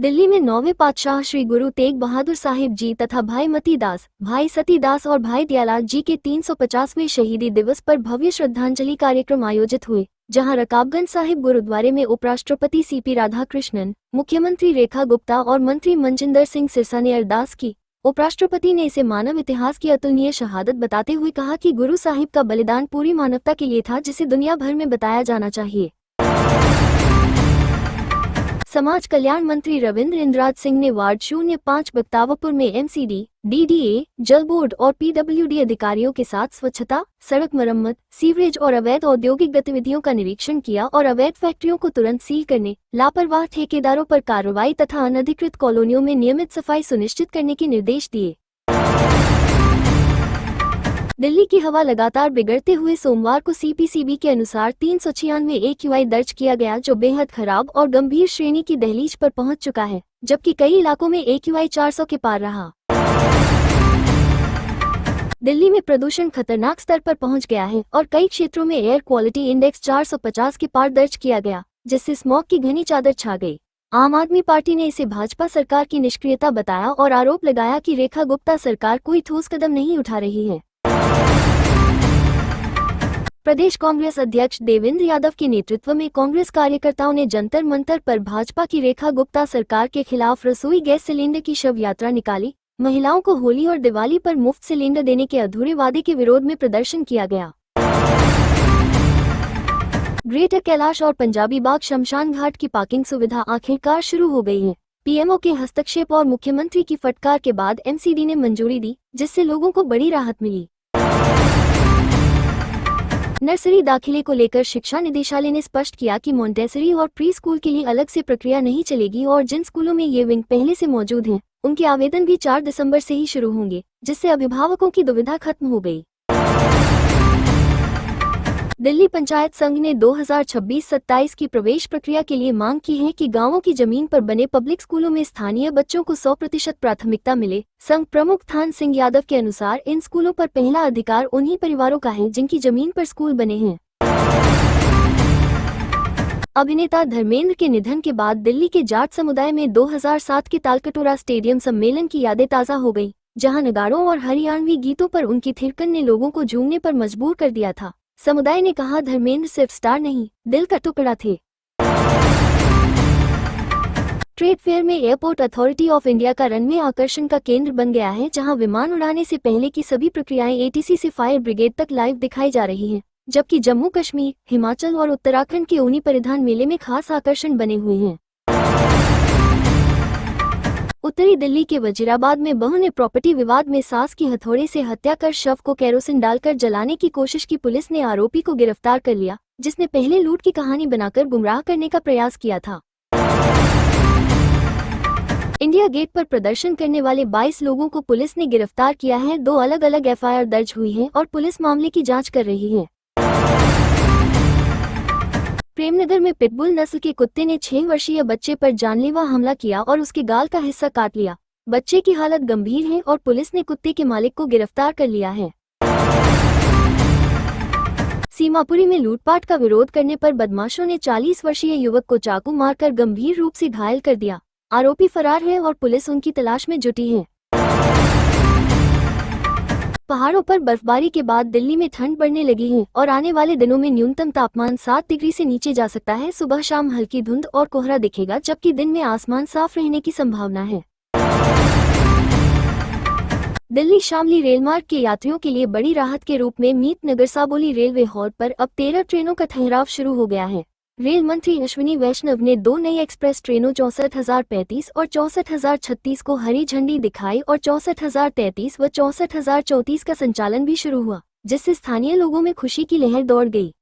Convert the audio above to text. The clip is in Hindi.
दिल्ली में 9वें पातशाह श्री गुरु तेग बहादुर साहिब जी तथा भाई मती दास, भाई सती दास और भाई दयालाल जी के 350वें शहीदी दिवस पर भव्य श्रद्धांजलि कार्यक्रम आयोजित हुए, जहां रकाबगंज साहिब गुरुद्वारे में उपराष्ट्रपति सीपी राधाकृष्णन, मुख्यमंत्री रेखा गुप्ता और मंत्री मनजिंदर सिंह सिरसा ने अरदास की। उपराष्ट्रपति ने इसे मानव इतिहास की अतुलनीय शहादत बताते हुए कहा कि गुरु साहिब का बलिदान पूरी मानवता के लिए था, जिसे दुनिया भर में बताया जाना चाहिए। समाज कल्याण मंत्री रविंद्र इंद्राज सिंह ने वार्ड 05 बख्तावरपुर में एमसीडी, डीडीए, जल बोर्ड और पीडब्ल्यूडी अधिकारियों के साथ स्वच्छता, सड़क मरम्मत, सीवरेज और अवैध औद्योगिक गतिविधियों का निरीक्षण किया और अवैध फैक्ट्रियों को तुरंत सील करने, लापरवाह ठेकेदारों पर कार्रवाई तथा अनधिकृत कॉलोनियों में नियमित सफाई सुनिश्चित करने के निर्देश दिए। दिल्ली की हवा लगातार बिगड़ते हुए सोमवार को सीपीसीबी के अनुसार 396 AQI दर्ज किया गया, जो बेहद खराब और गंभीर श्रेणी की दहलीज पर पहुंच चुका है, जबकि कई इलाकों में AQI 400 के पार रहा। दिल्ली में प्रदूषण खतरनाक स्तर पर पहुंच गया है और कई क्षेत्रों में एयर क्वालिटी इंडेक्स 450 के पार दर्ज किया गया, जिससे स्मॉग की घनी चादर छा गई। आम आदमी पार्टी ने इसे भाजपा सरकार की निष्क्रियता बताया और आरोप लगाया कि रेखा गुप्ता सरकार कोई ठोस कदम नहीं उठा रही है। प्रदेश कांग्रेस अध्यक्ष देवेंद्र यादव के नेतृत्व में कांग्रेस कार्यकर्ताओं ने जंतर मंतर पर भाजपा की रेखा गुप्ता सरकार के खिलाफ रसोई गैस सिलेंडर की शव यात्रा निकाली। महिलाओं को होली और दिवाली पर मुफ्त सिलेंडर देने के अधूरे वादे के विरोध में प्रदर्शन किया गया। ग्रेटर कैलाश और पंजाबी बाग शमशान घाट की पार्किंग सुविधा आखिरकार शुरू हो गई है। पीएमओ के हस्तक्षेप और मुख्यमंत्री की फटकार के बाद एमसीडी ने मंजूरी दी, जिससे लोगों को बड़ी राहत मिली। नर्सरी दाखिले को लेकर शिक्षा निदेशालय ने स्पष्ट किया कि मोंटेसरी और प्री स्कूल के लिए अलग से प्रक्रिया नहीं चलेगी और जिन स्कूलों में ये विंग पहले से मौजूद हैं, उनके आवेदन भी 4 दिसंबर से ही शुरू होंगे, जिससे अभिभावकों की दुविधा खत्म हो गई। दिल्ली पंचायत संघ ने 2026-27 की प्रवेश प्रक्रिया के लिए मांग की है कि गांवों की जमीन पर बने पब्लिक स्कूलों में स्थानीय बच्चों को 100% प्राथमिकता मिले। संघ प्रमुख थान सिंह यादव के अनुसार इन स्कूलों पर पहला अधिकार उन्हीं परिवारों का है जिनकी जमीन पर स्कूल बने हैं। अभिनेता धर्मेंद्र के निधन के बाद दिल्ली के जाट समुदाय में 2007 के तालकटोरा स्टेडियम सम्मेलन की यादें ताज़ा हो गई, जहां नगाड़ों और हरियाणवी गीतों पर उनकी थिरकन ने लोगों को झूमने पर मजबूर कर दिया था। समुदाय ने कहा, धर्मेंद्र सिर्फ स्टार नहीं, दिल का टुकड़ा थे। ट्रेड फेयर में एयरपोर्ट अथॉरिटी ऑफ इंडिया का रनवे आकर्षण का केंद्र बन गया है, जहां विमान उड़ाने से पहले की सभी प्रक्रियाएं एटीसी से फायर ब्रिगेड तक लाइव दिखाई जा रही हैं, जबकि जम्मू कश्मीर, हिमाचल और उत्तराखंड के ऊनी परिधान मेले में खास आकर्षण बने हुए हैं। उत्तरी दिल्ली के वजीराबाद में बहू ने प्रॉपर्टी विवाद में सास की हथौड़े से हत्या कर शव को केरोसिन डालकर जलाने की कोशिश की। पुलिस ने आरोपी को गिरफ्तार कर लिया, जिसने पहले लूट की कहानी बनाकर गुमराह करने का प्रयास किया था। इंडिया गेट पर प्रदर्शन करने वाले 22 लोगों को पुलिस ने गिरफ्तार किया है। 2 अलग अलग एफआईआर दर्ज हुई है और पुलिस मामले की जांच कर रही है। प्रेमनगर में पिटबुल नस्ल के कुत्ते ने 6 वर्षीय बच्चे पर जानलेवा हमला किया और उसके गाल का हिस्सा काट लिया। बच्चे की हालत गंभीर है और पुलिस ने कुत्ते के मालिक को गिरफ्तार कर लिया है। सीमापुरी में लूटपाट का विरोध करने पर बदमाशों ने 40 वर्षीय युवक को चाकू मारकर गंभीर रूप से घायल कर दिया। आरोपी फरार है और पुलिस उनकी तलाश में जुटी है। पहाड़ों पर बर्फबारी के बाद दिल्ली में ठंड बढ़ने लगी है और आने वाले दिनों में न्यूनतम तापमान 7 डिग्री से नीचे जा सकता है। सुबह शाम हल्की धुंध और कोहरा दिखेगा, जबकि दिन में आसमान साफ रहने की संभावना है। दिल्ली शामली रेलमार्ग के यात्रियों के लिए बड़ी राहत के रूप में मीत नगर साबोली रेलवे हॉल्ट पर अब 13 ट्रेनों का ठहराव शुरू हो गया है। रेल मंत्री अश्विनी वैष्णव ने 2 नई एक्सप्रेस ट्रेनों 64,035 और 64,036 को हरी झंडी दिखाई और 64,033 व 64,034 का संचालन भी शुरू हुआ, जिससे स्थानीय लोगों में खुशी की लहर दौड़ गई।